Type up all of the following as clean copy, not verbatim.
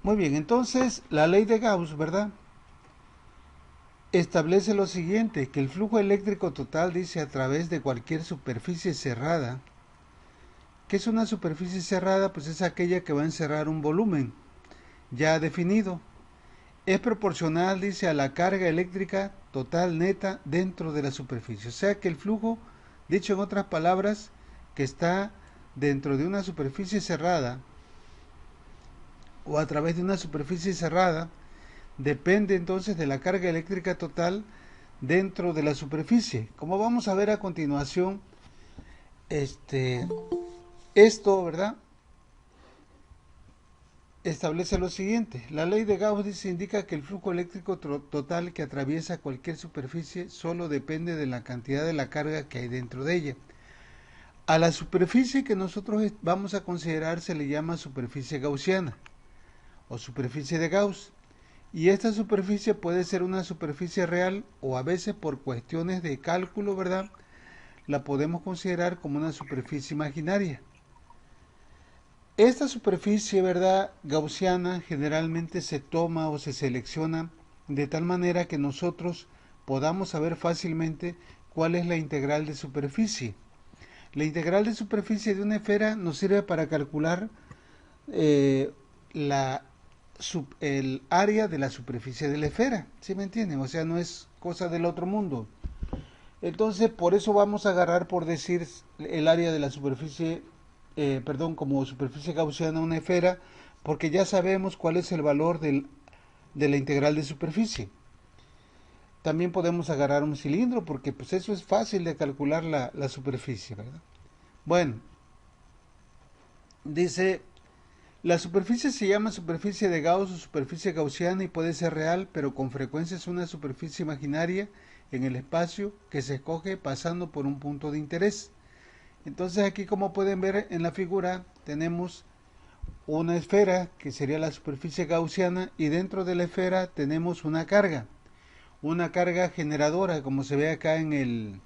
Muy bien, entonces la ley de Gauss, ¿verdad? Establece lo siguiente, que el flujo eléctrico total dice a través de cualquier superficie cerrada. ¿Qué es una superficie cerrada? Pues es aquella que va a encerrar un volumen ya definido. Es proporcional, dice, a la carga eléctrica total neta dentro de la superficie. O sea que el flujo, dicho en otras palabras, que está dentro de una superficie cerrada o a través de una superficie cerrada, depende entonces de la carga eléctrica total dentro de la superficie. Como vamos a ver a continuación, este, esto, ¿verdad? Establece lo siguiente. La ley de Gauss dice, indica que el flujo eléctrico total que atraviesa cualquier superficie solo depende de la cantidad de la carga que hay dentro de ella. A la superficie que nosotros vamos a considerar se le llama superficie gaussiana o superficie de Gauss. Y esta superficie puede ser una superficie real o a veces por cuestiones de cálculo, ¿verdad? La podemos considerar como una superficie imaginaria. Esta superficie, ¿verdad? Gaussiana generalmente se toma o se selecciona de tal manera que nosotros podamos saber fácilmente cuál es la integral de superficie. La integral de superficie de una esfera nos sirve para calcular eh, la, el área de la superficie de la esfera, ¿sí me entienden? O sea, no es cosa del otro mundo. Entonces, por eso vamos a agarrar, por decir, el área de la superficie, perdón, como superficie gaussiana una esfera, porque ya sabemos cuál es el valor de la integral de superficie. También podemos agarrar un cilindro, porque pues eso es fácil de calcular la superficie, ¿verdad? Bueno, dice, la superficie se llama superficie de Gauss o superficie gaussiana y puede ser real, pero con frecuencia es una superficie imaginaria en el espacio que se escoge pasando por un punto de interés. Entonces aquí, como pueden ver en la figura, tenemos una esfera que sería la superficie gaussiana y dentro de la esfera tenemos una carga generadora como se ve acá en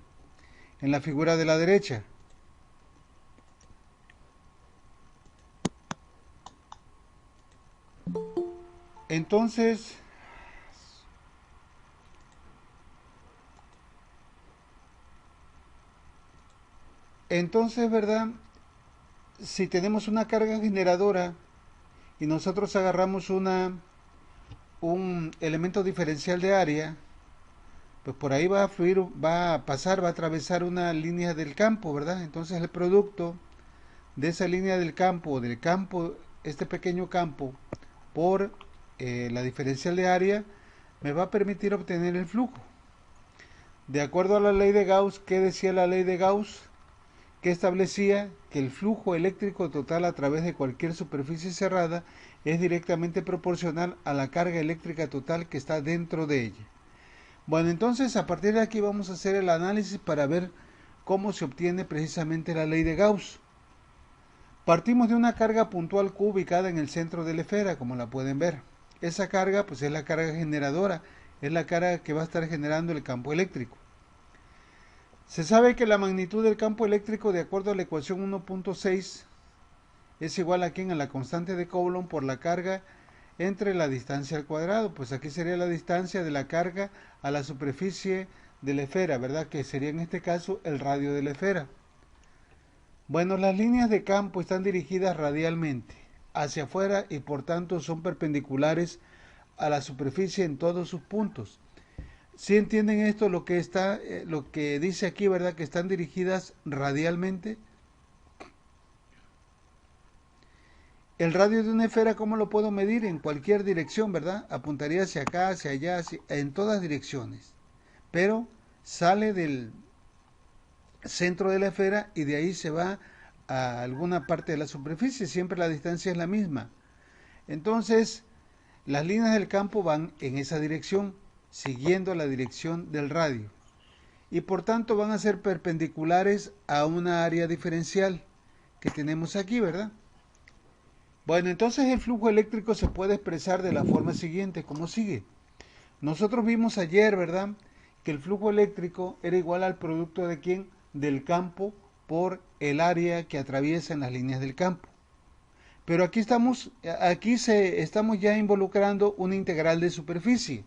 la figura de la derecha. Entonces, ¿verdad? Si tenemos una carga generadora y nosotros agarramos un elemento diferencial de área, pues por ahí va a fluir, va a pasar, va a atravesar una línea del campo, ¿verdad? Entonces el producto de esa línea del campo, este pequeño campo, por la diferencial de área, me va a permitir obtener el flujo. De acuerdo a la ley de Gauss, ¿qué decía la ley de Gauss? Que establecía que el flujo eléctrico total a través de cualquier superficie cerrada es directamente proporcional a la carga eléctrica total que está dentro de ella. Bueno, entonces a partir de aquí vamos a hacer el análisis para ver cómo se obtiene precisamente la ley de Gauss. Partimos de una carga puntual Q ubicada en el centro de la esfera, como la pueden ver. Esa carga pues es la carga generadora, es la carga que va a estar generando el campo eléctrico. Se sabe que la magnitud del campo eléctrico, de acuerdo a la ecuación 1.6, es igual a quien a la constante de Coulomb por la carga entre la distancia al cuadrado. Pues aquí sería la distancia de la carga a la superficie de la esfera, ¿verdad? Que sería en este caso el radio de la esfera. Bueno, las líneas de campo están dirigidas radialmente hacia afuera y por tanto son perpendiculares a la superficie en todos sus puntos. ¿Sí entienden esto lo que está, lo que dice aquí, verdad? Que están dirigidas radialmente. El radio de una esfera, ¿cómo lo puedo medir? En cualquier dirección, ¿verdad? Apuntaría hacia acá, hacia allá, en todas direcciones. Pero sale del centro de la esfera y de ahí se va a alguna parte de la superficie. Siempre la distancia es la misma. Entonces, las líneas del campo van en esa dirección, siguiendo la dirección del radio. Y por tanto van a ser perpendiculares a una área diferencial que tenemos aquí, ¿verdad? Bueno, entonces el flujo eléctrico se puede expresar de la forma siguiente, como sigue. Nosotros vimos ayer, ¿verdad?, que el flujo eléctrico era igual al producto de quién, del campo por el área que atraviesa en las líneas del campo. Pero estamos ya involucrando una integral de superficie.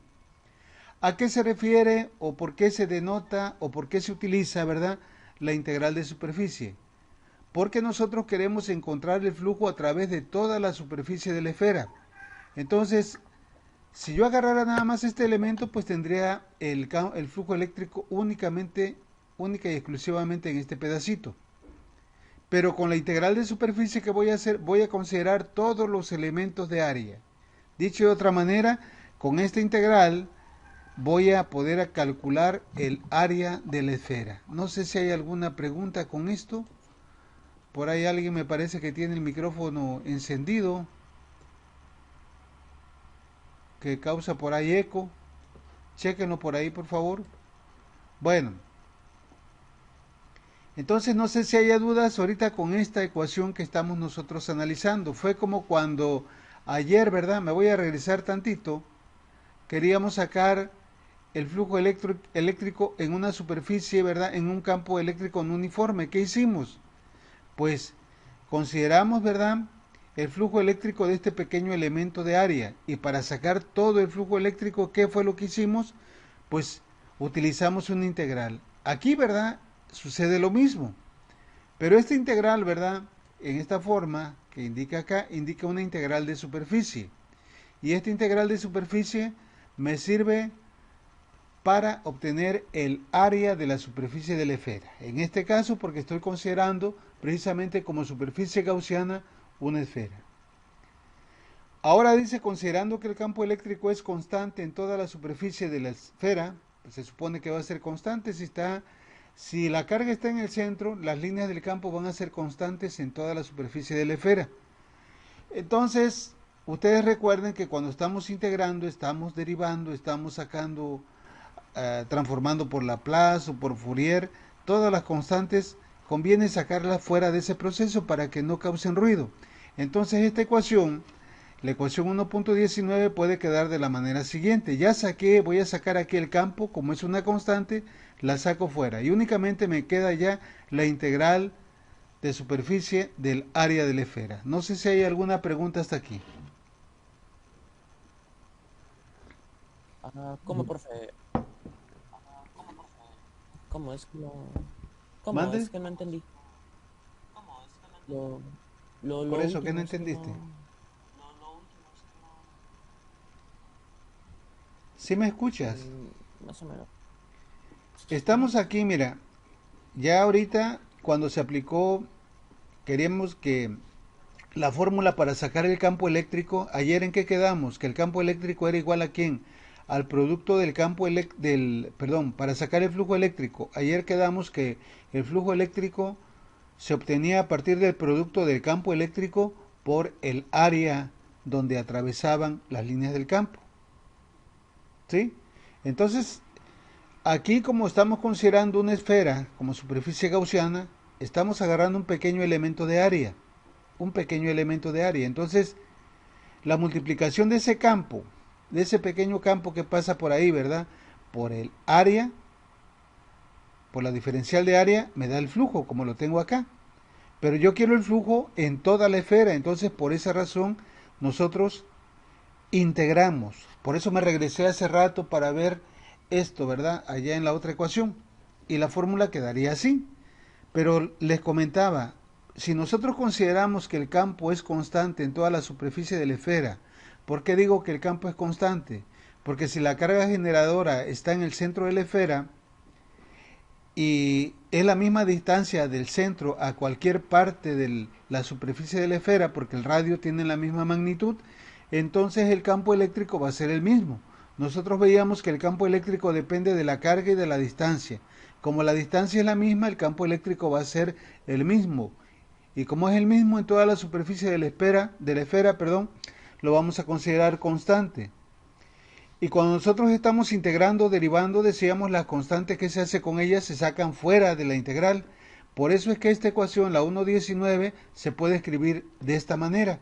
¿A qué se refiere o por qué se denota o por qué se utiliza, verdad, la integral de superficie? Porque nosotros queremos encontrar el flujo a través de toda la superficie de la esfera. Entonces, si yo agarrara nada más este elemento, pues tendría el flujo eléctrico única y exclusivamente en este pedacito. Pero con la integral de superficie que voy a hacer, voy a considerar todos los elementos de área. Dicho de otra manera, con esta integral voy a poder calcular el área de la esfera. No sé si hay alguna pregunta con esto. Por ahí alguien me parece que tiene el micrófono encendido, que causa por ahí eco. Chéquenlo por ahí, por favor. Bueno, entonces no sé si haya dudas ahorita con esta ecuación que estamos nosotros analizando. Fue como cuando ayer, ¿verdad? Me voy a regresar tantito. Queríamos sacar el flujo eléctrico en una superficie, ¿verdad? En un campo eléctrico no uniforme. ¿Qué hicimos? Pues consideramos, ¿verdad?, el flujo eléctrico de este pequeño elemento de área. Y para sacar todo el flujo eléctrico, ¿qué fue lo que hicimos? Pues utilizamos una integral. Aquí, ¿verdad?, sucede lo mismo. Pero esta integral, ¿verdad?, en esta forma que indica acá, indica una integral de superficie. Y esta integral de superficie me sirve para obtener el área de la superficie de la esfera. En este caso, porque estoy considerando precisamente como superficie gaussiana una esfera. Ahora dice, considerando que el campo eléctrico es constante en toda la superficie de la esfera, pues se supone que va a ser constante si la carga está en el centro, las líneas del campo van a ser constantes en toda la superficie de la esfera. Entonces, ustedes recuerden que cuando estamos integrando, estamos derivando, estamos sacando, transformando por Laplace o por Fourier, todas las constantes conviene sacarlas fuera de ese proceso para que no causen ruido. Entonces esta ecuación, la ecuación 1.19 puede quedar de la manera siguiente. Voy a sacar aquí el campo, como es una constante, la saco fuera. Y únicamente me queda ya la integral de superficie del área de la esfera. No sé si hay alguna pregunta hasta aquí. ¿Cómo, profe? ¿Cómo es que no, cómo ¿Mande? es que no entendí? Lo, Por lo eso, ¿qué no último es que entendiste? no, ¿Sí me escuchas? más o menos. Estamos aquí, mira, ya ahorita cuando se aplicó, queríamos que la fórmula para sacar el campo eléctrico, ayer en qué quedamos, que el campo eléctrico era igual a quién, al producto del perdón, para sacar el flujo eléctrico, ayer quedamos que el flujo eléctrico se obtenía a partir del producto del campo eléctrico por el área donde atravesaban las líneas del campo, ¿sí? Entonces, aquí como estamos considerando una esfera como superficie gaussiana, estamos agarrando un pequeño elemento de área, un pequeño elemento de área. Entonces, la multiplicación de ese campo, de ese pequeño campo que pasa por ahí, ¿verdad? Por el área, por la diferencial de área, me da el flujo, como lo tengo acá. Pero yo quiero el flujo en toda la esfera, entonces por esa razón nosotros integramos. Por eso me regresé hace rato para ver esto, ¿verdad? Allá en la otra ecuación. Y la fórmula quedaría así. Pero les comentaba, si nosotros consideramos que el campo es constante en toda la superficie de la esfera, ¿por qué digo que el campo es constante? Porque si la carga generadora está en el centro de la esfera y es la misma distancia del centro a cualquier parte de la superficie de la esfera, porque el radio tiene la misma magnitud, entonces el campo eléctrico va a ser el mismo. Nosotros veíamos que el campo eléctrico depende de la carga y de la distancia. Como la distancia es la misma, el campo eléctrico va a ser el mismo. Y como es el mismo en toda la superficie de la esfera, perdón, lo vamos a considerar constante. Y cuando nosotros estamos integrando, derivando, decíamos las constantes que se hace con ellas se sacan fuera de la integral. Por eso es que esta ecuación, la 1.19, se puede escribir de esta manera.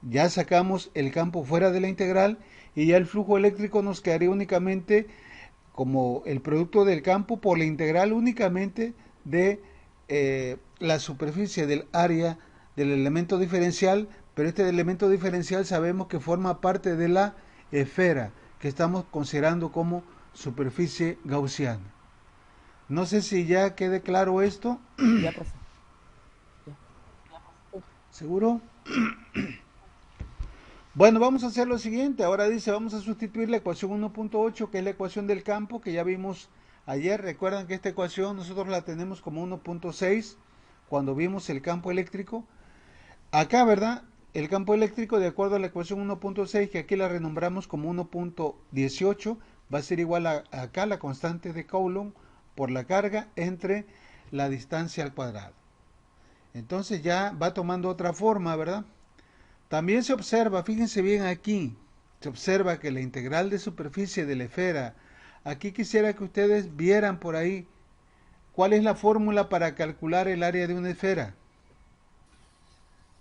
Ya sacamos el campo fuera de la integral y ya el flujo eléctrico nos quedaría únicamente como el producto del campo por la integral únicamente de la superficie del área del elemento diferencial, pero este elemento diferencial sabemos que forma parte de la esfera que estamos considerando como superficie gaussiana. No sé si ya quede claro esto. Ya, profe. Ya. ¿Seguro? Bueno, vamos a hacer lo siguiente. Ahora dice, vamos a sustituir la ecuación 1.8, que es la ecuación del campo, que ya vimos ayer. Recuerdan que esta ecuación nosotros la tenemos como 1.6 cuando vimos el campo eléctrico. Acá, ¿verdad? El campo eléctrico, de acuerdo a la ecuación 1.6, que aquí la renombramos como 1.18, va a ser igual a acá la constante de Coulomb por la carga entre la distancia al cuadrado. Entonces ya va tomando otra forma, ¿verdad? También se observa, fíjense bien aquí, se observa que la integral de superficie de la esfera, aquí quisiera que ustedes vieran por ahí cuál es la fórmula para calcular el área de una esfera.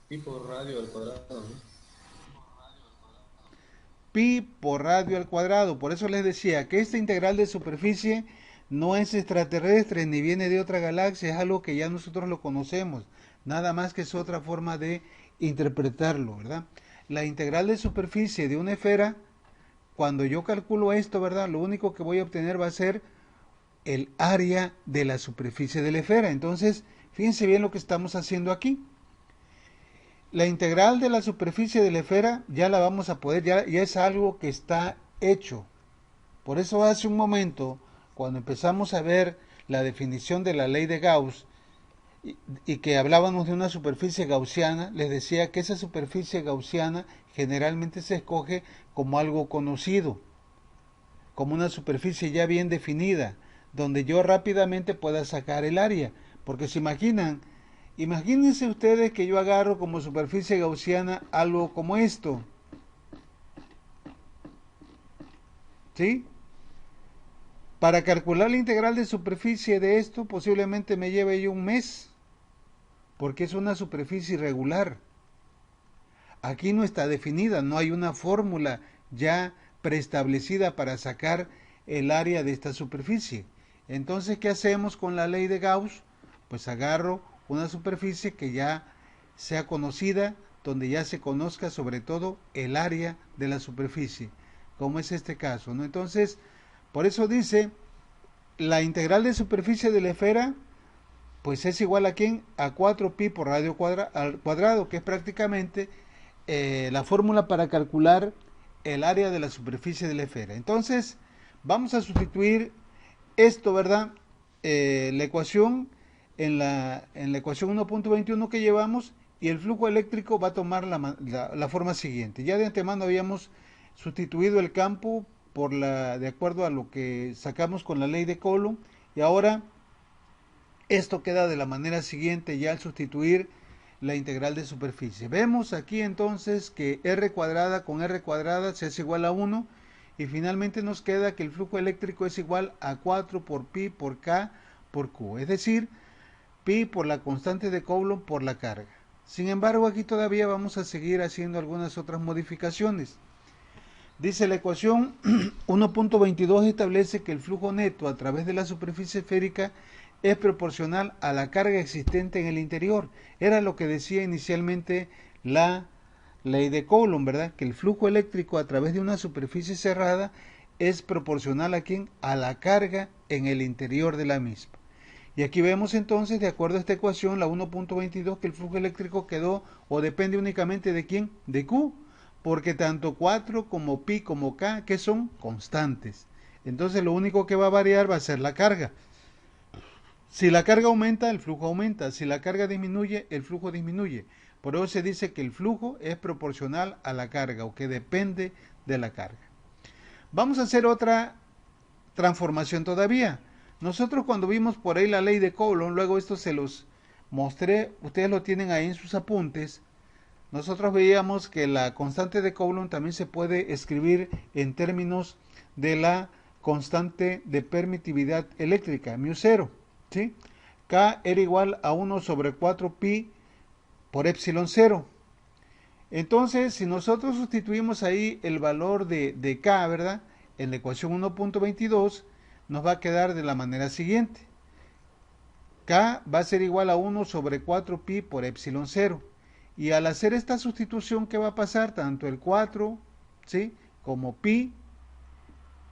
Pi por radio al cuadrado, ¿no? Pi por radio al cuadrado. Por eso les decía que esta integral de superficie no es extraterrestre ni viene de otra galaxia, es algo que ya nosotros lo conocemos, nada más que es otra forma de interpretarlo, ¿verdad? La integral de superficie de una esfera, cuando yo calculo esto, ¿verdad? Lo único que voy a obtener va a ser el área de la superficie de la esfera. Entonces, fíjense bien lo que estamos haciendo aquí. La integral de la superficie de la esfera ya la vamos a poder, ya es algo que está hecho. Por eso hace un momento, cuando empezamos a ver la definición de la ley de Gauss y que hablábamos de una superficie gaussiana, les decía que esa superficie gaussiana generalmente se escoge como algo conocido, como una superficie ya bien definida, donde yo rápidamente pueda sacar el área. Porque se imaginan, imagínense ustedes que yo agarro como superficie gaussiana algo como esto. ¿Sí? Para calcular la integral de superficie de esto posiblemente me lleve yo un mes, porque es una superficie irregular. Aquí no está definida, no hay una fórmula ya preestablecida para sacar el área de esta superficie. Entonces, ¿qué hacemos con la ley de Gauss? Pues agarro una superficie que ya sea conocida, donde ya se conozca sobre todo el área de la superficie, como es este caso, ¿no? Entonces, por eso dice, la integral de superficie de la esfera, pues es igual a ¿quién? A 4pi por radio al cuadrado, que es prácticamente la fórmula para calcular el área de la superficie de la esfera. Entonces, vamos a sustituir esto, ¿verdad? La ecuación en la ecuación 1.21 que llevamos, y el flujo eléctrico va a tomar la forma siguiente. Ya de antemano habíamos sustituido el campo de acuerdo a lo que sacamos con la ley de Coulomb, y ahora esto queda de la manera siguiente ya al sustituir la integral de superficie. Vemos aquí entonces que r cuadrada con r cuadrada se hace igual a 1, y finalmente nos queda que el flujo eléctrico es igual a 4 por pi por k por q, es decir, pi por la constante de Coulomb por la carga. Sin embargo, aquí todavía vamos a seguir haciendo algunas otras modificaciones. Dice la ecuación 1.22 establece que el flujo neto a través de la superficie esférica es proporcional a la carga existente en el interior. Era lo que decía inicialmente la ley de Coulomb, ¿verdad? Que el flujo eléctrico a través de una superficie cerrada es proporcional a ¿quién? A la carga en el interior de la misma. Y aquí vemos entonces, de acuerdo a esta ecuación, la 1.22, que el flujo eléctrico quedó o depende únicamente de ¿quién? De Q, porque tanto 4 como pi como k, que son constantes. Entonces lo único que va a variar va a ser la carga. Si la carga aumenta, el flujo aumenta. Si la carga disminuye, el flujo disminuye. Por eso se dice que el flujo es proporcional a la carga, o que depende de la carga. Vamos a hacer otra transformación todavía. Nosotros cuando vimos por ahí la ley de Coulomb, luego esto se los mostré, ustedes lo tienen ahí en sus apuntes. Nosotros veíamos que la constante de Coulomb también se puede escribir en términos de la constante de permitividad eléctrica, μ0, ¿sí? K era igual a 1 sobre 4 pi por epsilon 0. Entonces, si nosotros sustituimos ahí el valor de K, ¿verdad? En la ecuación 1.22, nos va a quedar de la manera siguiente. K va a ser igual a 1 sobre 4 pi por epsilon 0. Y al hacer esta sustitución, ¿qué va a pasar? Tanto el 4, ¿sí?, como pi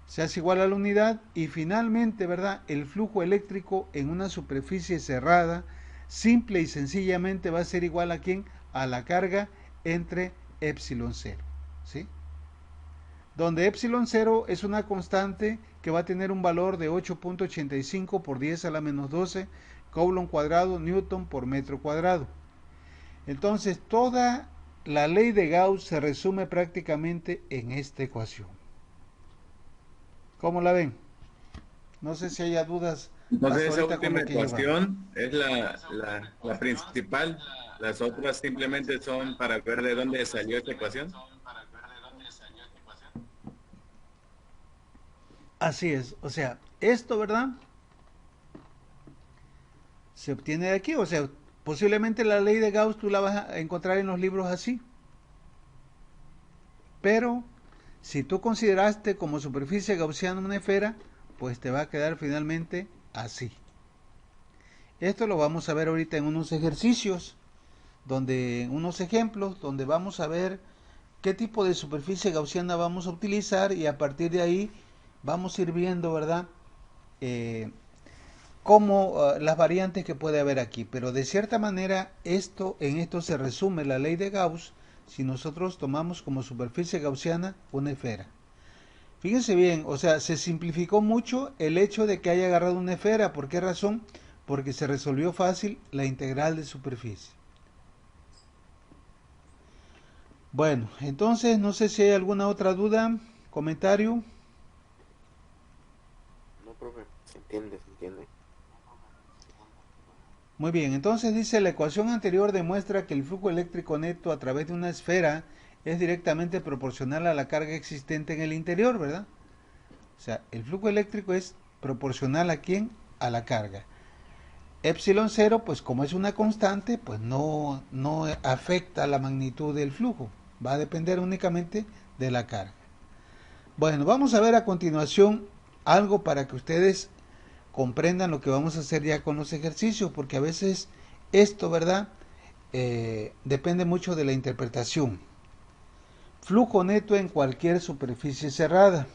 se hace igual a la unidad, y finalmente, ¿verdad?, el flujo eléctrico en una superficie cerrada, simple y sencillamente va a ser igual a ¿quién? A la carga entre epsilon 0, ¿sí? Donde epsilon 0 es una constante que va a tener un valor de 8.85 por 10 a la menos 12 coulomb cuadrado newton por metro cuadrado. Entonces, toda la ley de Gauss se resume prácticamente en esta ecuación. ¿Cómo la ven? No sé si haya dudas Entonces hasta esa ahorita con última lo que llevamos. ecuación es la principal. Las otras simplemente son para ver de dónde salió esta ecuación. Así es, o sea, esto, ¿verdad?, se obtiene de aquí, o sea, posiblemente la ley de Gauss tú la vas a encontrar en los libros así. Pero si tú consideraste como superficie gaussiana una esfera, pues te va a quedar finalmente así. Esto lo vamos a ver ahorita en unos ejercicios, unos ejemplos, donde vamos a ver qué tipo de superficie gaussiana vamos a utilizar, y a partir de ahí vamos a ir viendo, ¿verdad?, las variantes que puede haber aquí. Pero de cierta manera en esto se resume la ley de Gauss si nosotros tomamos como superficie gaussiana una esfera. Fíjense bien, o sea, se simplificó mucho el hecho de que haya agarrado una esfera. ¿Por qué razón? Porque se resolvió fácil la integral de superficie. Bueno, entonces no sé si hay alguna otra duda, comentario. No, profe, se entiende, se entiende. Muy bien, entonces dice: la ecuación anterior demuestra que el flujo eléctrico neto a través de una esfera es directamente proporcional a la carga existente en el interior, ¿verdad? O sea, el flujo eléctrico es proporcional a ¿quién? A la carga. Epsilon 0, pues como es una constante, pues no afecta la magnitud del flujo. Va a depender únicamente de la carga. Bueno, vamos a ver a continuación algo para que ustedes comprendan lo que vamos a hacer ya con los ejercicios, porque a veces esto, ¿verdad?, depende mucho de la interpretación. Flujo neto en cualquier superficie cerrada.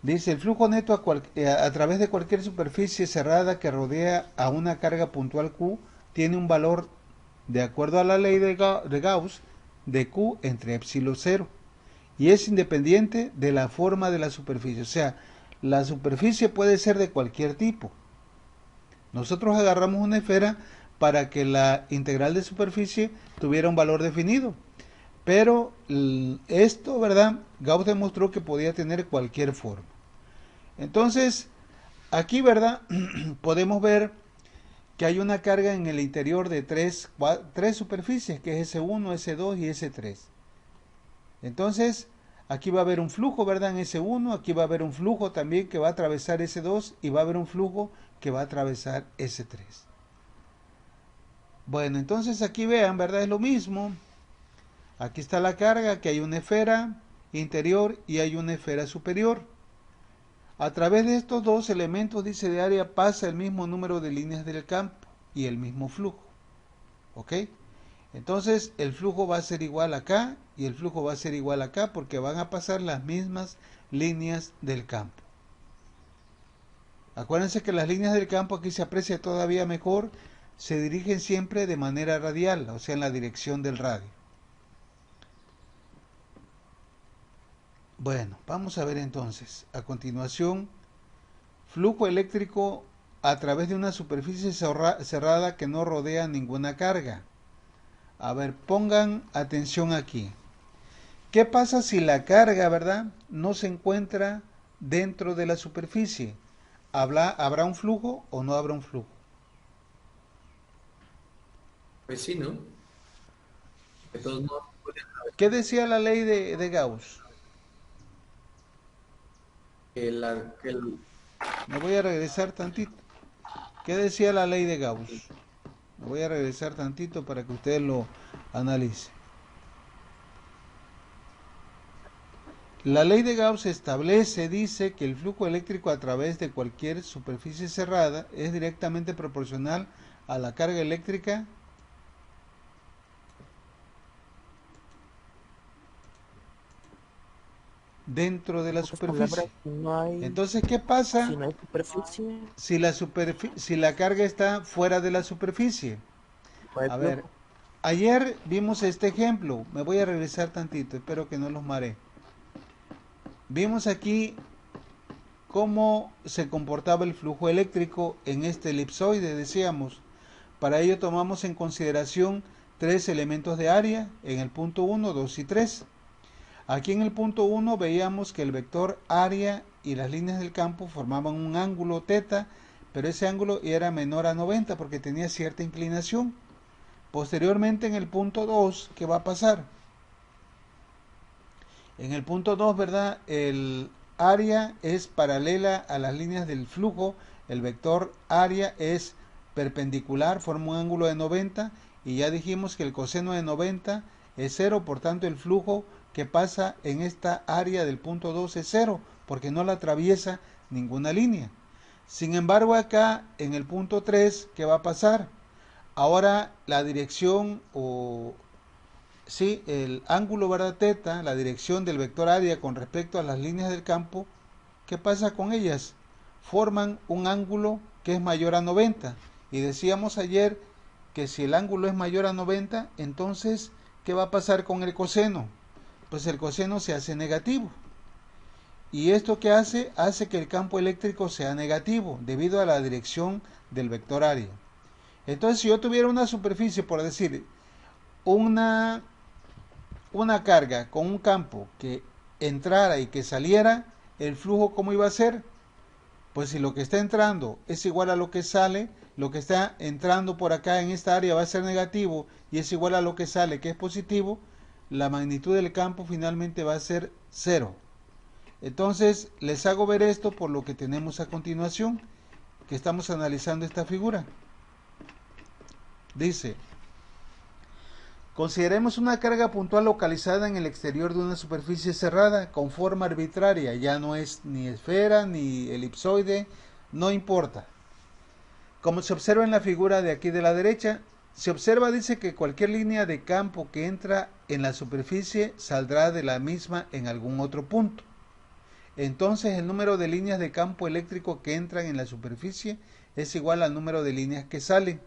Dice: el flujo neto a través de cualquier superficie cerrada que rodea a una carga puntual Q tiene un valor, de acuerdo a la ley de Gauss, de Q entre epsilon 0, y es independiente de la forma de la superficie. O sea, la superficie puede ser de cualquier tipo. Nosotros agarramos una esfera para que la integral de superficie tuviera un valor definido. Pero esto, ¿verdad?, Gauss demostró que podía tener cualquier forma. Entonces, aquí, ¿verdad?, podemos ver que hay una carga en el interior de tres superficies, que es S1, S2 y S3. Entonces, aquí va a haber un flujo, ¿verdad?, en S1, aquí va a haber un flujo también que va a atravesar S2, y va a haber un flujo que va a atravesar S3. Bueno, entonces aquí vean, ¿verdad?, es lo mismo. Aquí está la carga, que hay una esfera interior y hay una esfera superior. A través de estos dos elementos, dice, de área pasa el mismo número de líneas del campo y el mismo flujo. ¿Ok? Entonces el flujo va a ser igual acá y el flujo va a ser igual acá, porque van a pasar las mismas líneas del campo. Acuérdense que las líneas del campo, aquí se aprecia todavía mejor, se dirigen siempre de manera radial, o sea, en la dirección del radio. Bueno, vamos a ver entonces, a continuación, flujo eléctrico a través de una superficie cerrada que no rodea ninguna carga. A ver, pongan atención aquí. ¿Qué pasa si la carga, ¿verdad?, no se encuentra dentro de la superficie? ¿Habrá un flujo o no habrá un flujo? Pues sí, ¿no? De todos modos, puede ¿Qué decía la ley de Gauss? Me voy a regresar tantito. ¿Qué decía la ley de Gauss? Me voy a regresar tantito para que ustedes lo analicen. La ley de Gauss dice que el flujo eléctrico a través de cualquier superficie cerrada es directamente proporcional a la carga eléctrica dentro de la pocas palabras, superficie. si no hay, Entonces, ¿qué pasa si no hay superficie, si la carga está fuera de la superficie? no hay A ver, flujo. ayer vimos este ejemplo. Me voy a regresar tantito, espero que no los maree. Vimos aquí cómo se comportaba el flujo eléctrico en este elipsoide, decíamos. Para ello tomamos en consideración tres elementos de área en el punto 1, 2 y 3. Aquí en el punto 1 veíamos que el vector área y las líneas del campo formaban un ángulo θ, pero ese ángulo era menor a 90 porque tenía cierta inclinación. Posteriormente en el punto 2, ¿qué va a pasar? En el punto 2, ¿verdad? El área es paralela a las líneas del flujo, el vector área es perpendicular, forma un ángulo de 90 y ya dijimos que el coseno de 90 es 0, por tanto el flujo que pasa en esta área del punto 2 es 0, porque no la atraviesa ninguna línea. Sin embargo, acá en el punto 3, ¿qué va a pasar? Ahora la dirección el ángulo, ¿verdad? Θ, la dirección del vector área con respecto a las líneas del campo, ¿qué pasa con ellas? Forman un ángulo que es mayor a 90. Y decíamos ayer que si el ángulo es mayor a 90, entonces, ¿qué va a pasar con el coseno? Pues el coseno se hace negativo. ¿Y esto qué hace? Hace que el campo eléctrico sea negativo debido a la dirección del vector área. Entonces, si yo tuviera una superficie, por decir, una carga con un campo que entrara y que saliera, el flujo ¿cómo iba a ser? Pues si lo que está entrando es igual a lo que sale, lo que está entrando por acá en esta área va a ser negativo y es igual a lo que sale, que es positivo, la magnitud del campo finalmente va a ser 0. Entonces les hago ver esto por lo que tenemos a continuación, que estamos analizando esta figura. Dice: consideremos una carga puntual localizada en el exterior de una superficie cerrada con forma arbitraria, ya no es ni esfera ni elipsoide, no importa. Como se observa en la figura de aquí de la derecha, se observa, dice, que cualquier línea de campo que entra en la superficie saldrá de la misma en algún otro punto. Entonces el número de líneas de campo eléctrico que entran en la superficie es igual al número de líneas que salen.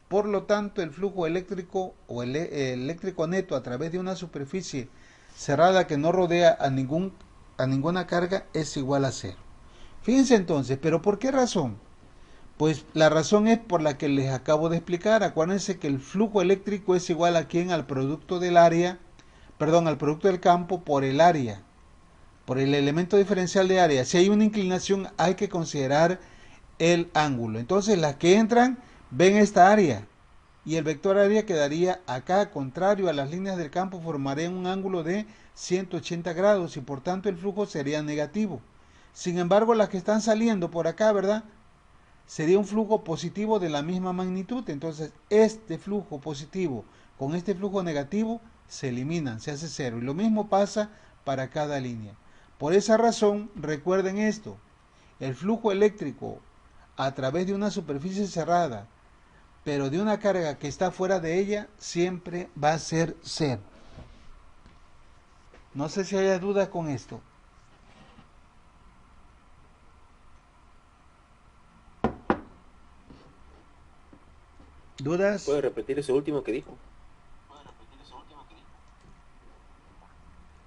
Por lo tanto, el flujo eléctrico o el eléctrico neto a través de una superficie cerrada que no rodea a ninguna carga es igual a 0. Fíjense entonces, ¿pero por qué razón? Pues la razón es por la que les acabo de explicar. Acuérdense que el flujo eléctrico es igual a ¿quién? Al producto del área, al producto del campo por el área, por el elemento diferencial de área. Si hay una inclinación, hay que considerar el ángulo. Entonces, las que entran ven esta área y el vector área quedaría acá, contrario a las líneas del campo, formaría un ángulo de 180 grados y por tanto el flujo sería negativo. Sin embargo, las que están saliendo por acá, ¿verdad? Sería un flujo positivo de la misma magnitud. Entonces, este flujo positivo con este flujo negativo se eliminan, se hace 0. Y lo mismo pasa para cada línea. Por esa razón, recuerden esto: el flujo eléctrico a través de una superficie cerrada, pero de una carga que está fuera de ella, siempre va a ser 0. No sé si haya duda con esto. ¿Dudas? ¿Puede repetir ese último que dijo?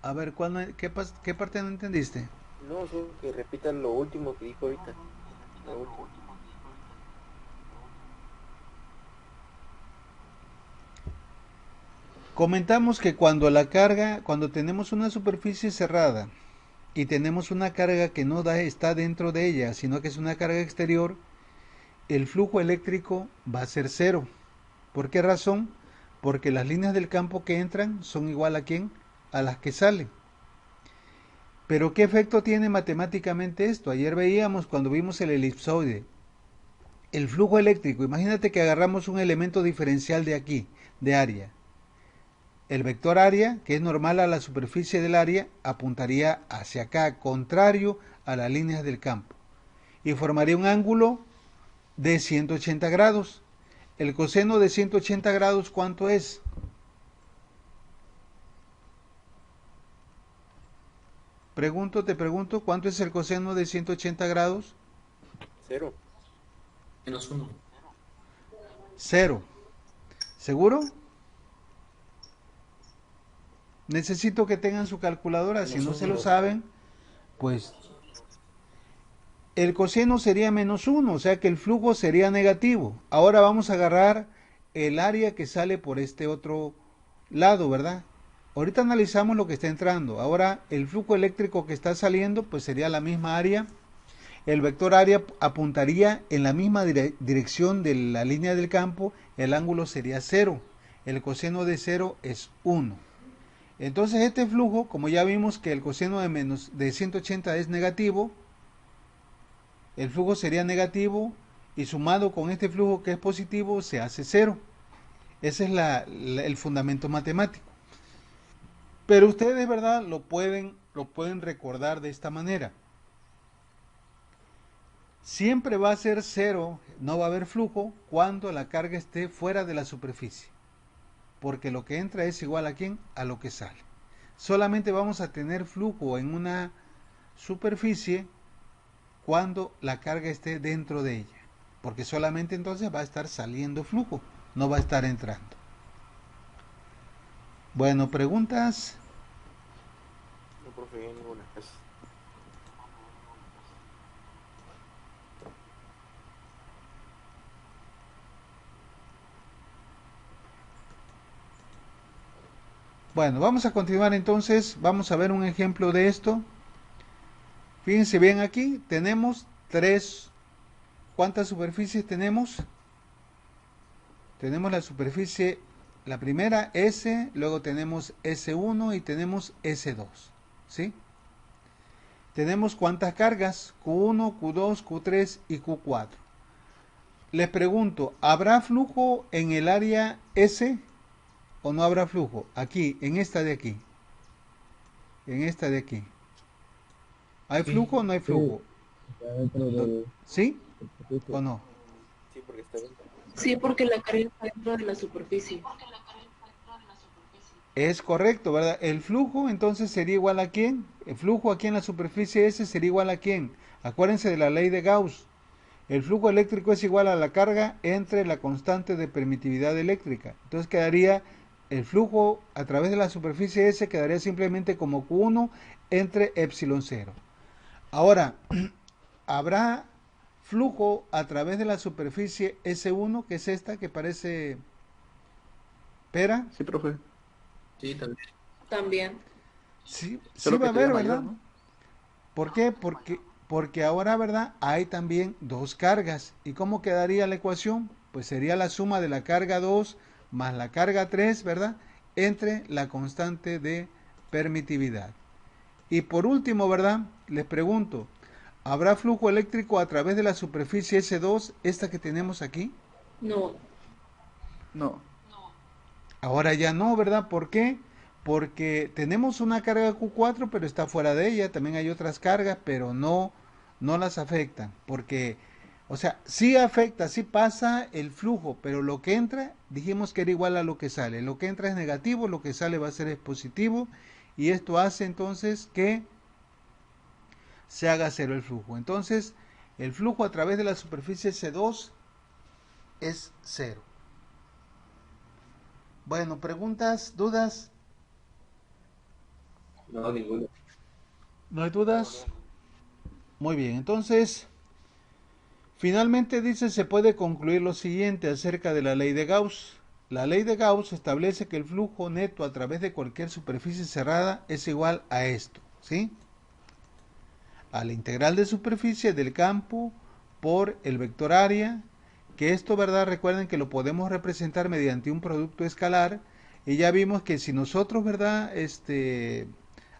A ver, ¿qué parte no entendiste? No, solo que repitan lo último que dijo ahorita. Lo último. Comentamos que cuando tenemos una superficie cerrada y tenemos una carga que no está dentro de ella, sino que es una carga exterior, el flujo eléctrico va a ser 0. ¿Por qué razón? Porque las líneas del campo que entran son igual a ¿quién? A las que salen. Pero ¿qué efecto tiene matemáticamente esto? Ayer veíamos cuando vimos el elipsoide. El flujo eléctrico, imagínate que agarramos un elemento diferencial de aquí, de área. El vector área, que es normal a la superficie del área, apuntaría hacia acá, contrario a las líneas del campo. Y formaría un ángulo de 180 grados. El coseno de 180 grados, ¿cuánto es? te pregunto, ¿cuánto es el coseno de 180 grados? 0. -1. Cero. ¿Seguro? Necesito que tengan su calculadora. Si no se lo saben, pues el coseno sería -1, o sea que el flujo sería negativo. Ahora vamos a agarrar el área que sale por este otro lado, ¿verdad? Ahorita analizamos lo que está entrando. Ahora el flujo eléctrico que está saliendo, pues sería la misma área. El vector área apuntaría en la misma dirección de la línea del campo. El ángulo sería 0. El coseno de 0 es 1. Entonces este flujo, como ya vimos que el coseno de 180 es negativo, el flujo sería negativo y sumado con este flujo que es positivo se hace 0. Ese es el fundamento matemático. Pero ustedes, ¿verdad? Lo pueden recordar de esta manera. Siempre va a ser 0, no va a haber flujo cuando la carga esté fuera de la superficie. Porque lo que entra es igual a ¿quién? A lo que sale. Solamente vamos a tener flujo en una superficie cuando la carga esté dentro de ella. Porque solamente entonces va a estar saliendo flujo, no va a estar entrando. Bueno, ¿preguntas? No, profe, ninguna. Bueno, vamos a continuar entonces. Vamos a ver un ejemplo de esto. Fíjense bien aquí, tenemos ¿cuántas superficies tenemos? Tenemos la superficie, la primera S, luego tenemos S1 y tenemos S2, ¿sí? Tenemos cuántas cargas, Q1, Q2, Q3 y Q4. Les pregunto, ¿habrá flujo en el área S o no habrá flujo? Aquí, en esta de aquí. En esta de aquí. ¿Hay flujo o no hay flujo? ¿Sí o no? Sí, porque está dentro. Sí, porque la carga está dentro de la superficie. Es correcto, ¿verdad? El flujo entonces sería igual a ¿quién? El flujo aquí en la superficie S sería igual a ¿quién? Acuérdense de la ley de Gauss. El flujo eléctrico es igual a la carga entre la constante de permitividad eléctrica. Entonces quedaría el flujo a través de la superficie S quedaría simplemente como Q1 entre epsilon 0. Ahora, ¿habrá flujo a través de la superficie S1, que es esta que parece pera? Sí, profe. Sí, también. También. Sí, sí Solo va que a sería haber, mayor, ¿verdad? ¿no? ¿Por qué? Porque ahora, ¿verdad? Hay también dos cargas. ¿Y cómo quedaría la ecuación? Pues sería la suma de la carga 2 más la carga 3, ¿verdad? Entre la constante de permitividad. Y por último, ¿verdad? Les pregunto, ¿habrá flujo eléctrico a través de la superficie S2, esta que tenemos aquí? No. No. Ahora ya no, ¿verdad? ¿Por qué? Porque tenemos una carga Q4, pero está fuera de ella. También hay otras cargas, pero no las afectan. Porque, o sea, sí afecta, sí pasa el flujo, pero lo que entra, dijimos que era igual a lo que sale. Lo que entra es negativo, lo que sale va a ser es positivo. Y esto hace entonces que se haga cero el flujo. Entonces, el flujo a través de la superficie C2 es cero. Bueno, preguntas, dudas. No, ninguno. ¿No hay dudas? Muy bien, entonces, finalmente dice, se puede concluir lo siguiente acerca de la ley de Gauss. La ley de Gauss establece que el flujo neto a través de cualquier superficie cerrada es igual a esto, ¿sí? A la integral de superficie del campo por el vector área, que esto, ¿verdad? Recuerden que lo podemos representar mediante un producto escalar, y ya vimos que si nosotros, ¿verdad?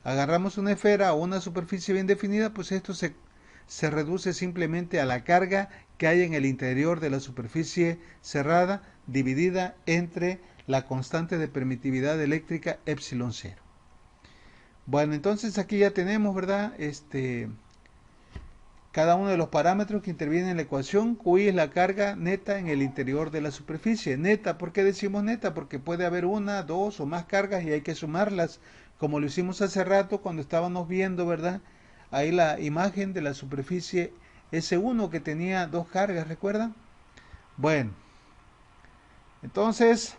Agarramos una esfera o una superficie bien definida, pues esto se reduce simplemente a la carga que hay en el interior de la superficie cerrada dividida entre la constante de permitividad eléctrica epsilon 0. Bueno, entonces aquí ya tenemos, ¿verdad? Cada uno de los parámetros que intervienen en la ecuación. QI es la carga neta en el interior de la superficie. Neta, ¿por qué decimos neta? Porque puede haber una, dos o más cargas y hay que sumarlas. como lo hicimos hace rato cuando estábamos viendo, ¿verdad? Ahí la imagen de la superficie S1 que tenía dos cargas, ¿recuerdan? Bueno, entonces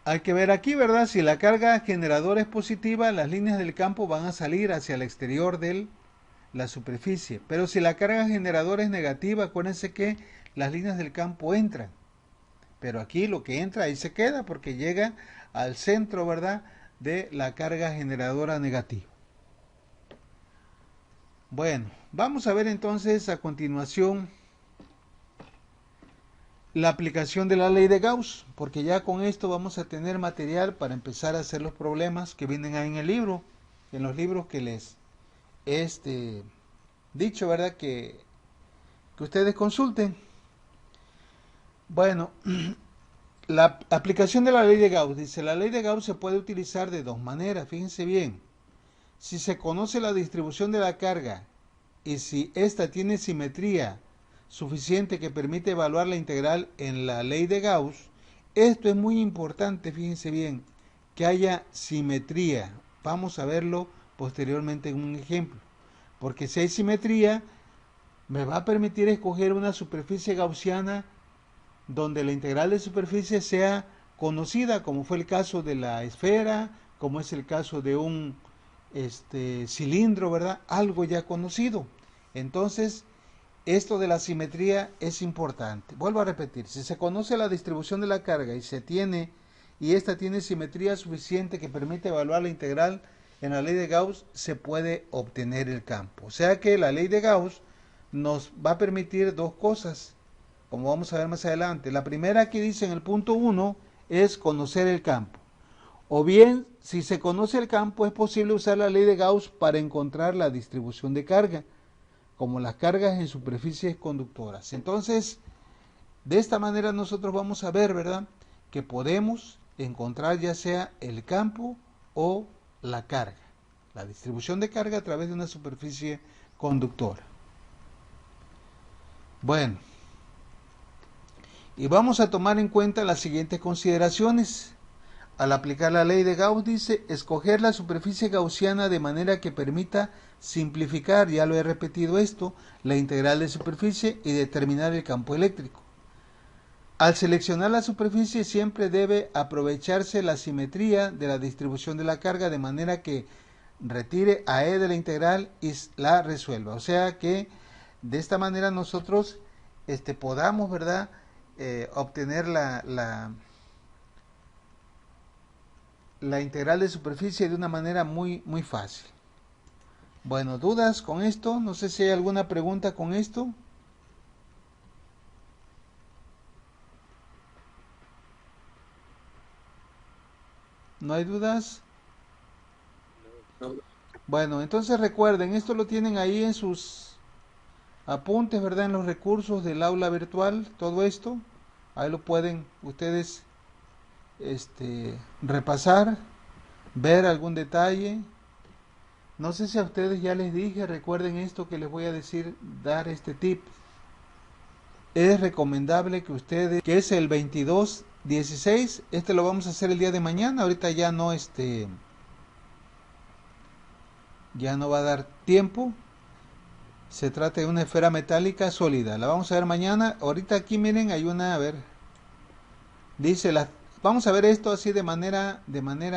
hay que ver aquí, ¿verdad? Si la carga generadora es positiva, las líneas del campo van a salir hacia el exterior de la superficie. Pero si la carga generadora es negativa, acuérdense que las líneas del campo entran. Pero aquí lo que entra ahí se queda porque llega al centro, ¿verdad?, de la carga generadora negativa. Bueno, vamos a ver entonces a continuación la aplicación de la ley de Gauss, porque ya con esto vamos a tener material para empezar a hacer los problemas que vienen ahí en el libro, en los libros que les he dicho, ¿verdad?, que ustedes consulten. Bueno, la aplicación de la ley de Gauss, dice, la ley de Gauss se puede utilizar de dos maneras, fíjense bien. Si se conoce la distribución de la carga y si ésta tiene simetría suficiente que permite evaluar la integral en la ley de Gauss, esto es muy importante, fíjense bien, que haya simetría. Vamos a verlo posteriormente en un ejemplo, porque si hay simetría, me va a permitir escoger una superficie gaussiana donde la integral de superficie sea conocida, como fue el caso de la esfera, como es el caso de un cilindro, ¿verdad? Algo ya conocido. Entonces, esto de la simetría es importante. Vuelvo a repetir, si se conoce la distribución de la carga y esta tiene simetría suficiente que permite evaluar la integral en la ley de Gauss, se puede obtener el campo. O sea que la ley de Gauss nos va a permitir dos cosas, como vamos a ver más adelante. La primera que dice en el punto 1 es conocer el campo. O bien, si se conoce el campo, es posible usar la ley de Gauss para encontrar la distribución de carga, como las cargas en superficies conductoras. Entonces, de esta manera nosotros vamos a ver, ¿verdad?, que podemos encontrar ya sea el campo o la carga, la distribución de carga a través de una superficie conductora. Bueno, y vamos a tomar en cuenta las siguientes consideraciones. Al aplicar la ley de Gauss, dice, escoger la superficie gaussiana de manera que permita simplificar, ya lo he repetido esto, la integral de superficie y determinar el campo eléctrico. Al seleccionar la superficie siempre debe aprovecharse la simetría de la distribución de la carga de manera que retire a E de la integral y la resuelva. O sea que de esta manera nosotros podamos, ¿verdad?, obtener la integral de superficie de una manera muy fácil. Bueno, ¿dudas con esto? No sé si hay alguna pregunta con esto. ¿No hay dudas? No, Bueno, entonces recuerden, esto lo tienen ahí en sus apuntes, ¿verdad?, en los recursos del aula virtual, todo esto. Ahí lo pueden ustedes repasar, ver algún detalle. No sé si a ustedes ya les dije, recuerden esto que les voy a decir, dar este tip. Es recomendable que ustedes, que es el 22-16, lo vamos a hacer el día de mañana, ahorita ya no ya no va a dar tiempo. Se trata de una esfera metálica sólida, la vamos a ver mañana. Ahorita aquí miren, hay una, a ver, dice vamos a ver esto así de manera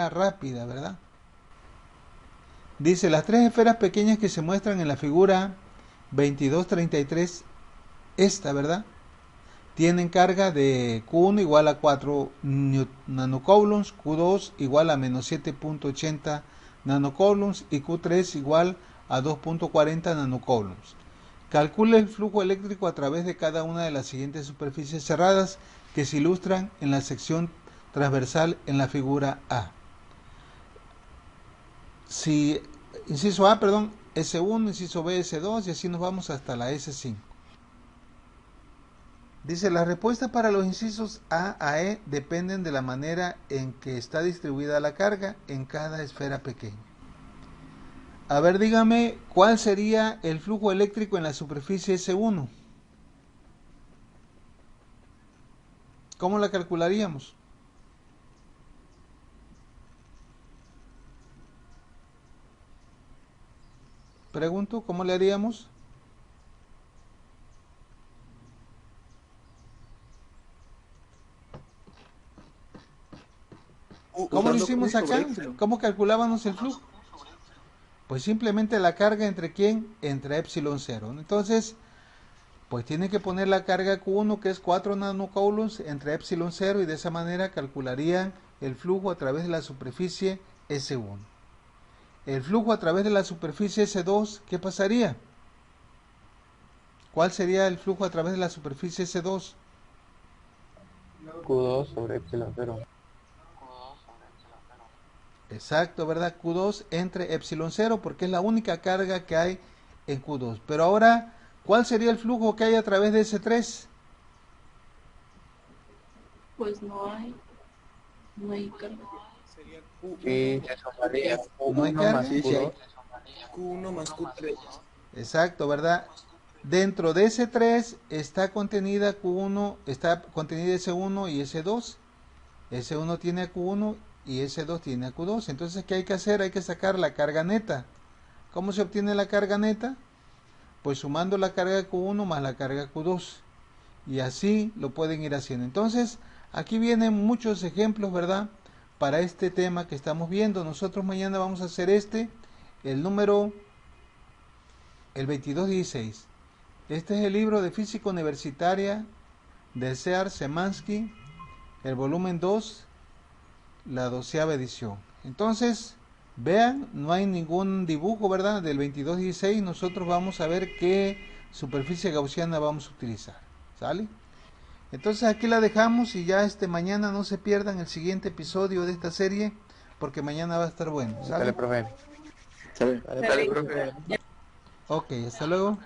rápida, ¿verdad? Dice, las tres esferas pequeñas que se muestran en la figura 22-33, ¿verdad?, tienen carga de Q1 igual a 4 nanocoulombs, Q2 igual a menos 7.80 nanocoulombs y Q3 igual a 2.40 nanocoulombs. Calcule el flujo eléctrico a través de cada una de las siguientes superficies cerradas que se ilustran en la sección transversal en la figura A. Si inciso A, perdón, S1, inciso B, S2 y así nos vamos hasta la S5. Dice, las respuestas para los incisos A a E dependen de la manera en que está distribuida la carga en cada esfera pequeña. A ver, dígame, ¿cuál sería el flujo eléctrico en la superficie S1? ¿Cómo la calcularíamos? pregunto, ¿cómo le haríamos? ¿Cómo lo Usando hicimos Q sobre acá? epsilon. ¿Cómo calculábamos el flujo? Pues simplemente la carga entre quién, entre epsilon 0. Entonces, pues tiene que poner la carga Q1, que es 4 nanocoulombs, entre epsilon 0, y de esa manera calcularían el flujo a través de la superficie S1. El flujo a través de la superficie S2, ¿qué pasaría? ¿Cuál sería el flujo a través de la superficie S2? Q2 sobre epsilon 0. Exacto, ¿verdad? Q2 entre epsilon 0, porque es la única carga que hay en Q2. Pero ahora, ¿cuál sería el flujo que hay a través de S3? Pues no hay carga. Sería Sí, se sumaría No hay Q1 carga. más Sí, sí, Q2. Q1 más Q3. Exacto, ¿verdad? Dentro de S3 está contenida Q1, está contenida S1 y S2. S1 tiene a Q1 y S2 tiene a Q2. Entonces, ¿qué hay que hacer? Hay que sacar la carga neta. ¿Cómo se obtiene la carga neta? Pues sumando la carga Q1 más la carga Q2. Y así lo pueden ir haciendo. Entonces, aquí vienen muchos ejemplos, ¿verdad? Para este tema que estamos viendo. Nosotros mañana vamos a hacer el número, el 2216. Este es el libro de física universitaria de Sear Semansky, el volumen 2, la 12ª edición. Entonces, vean, no hay ningún dibujo, ¿verdad? Del 2216, nosotros vamos a ver qué superficie gaussiana vamos a utilizar. ¿Sale? Entonces aquí la dejamos y ya mañana no se pierdan el siguiente episodio de esta serie, porque mañana va a estar bueno. Dale, ¿Sale? profe. ¿Sale? Dale, Dale. profe. Ok, hasta luego.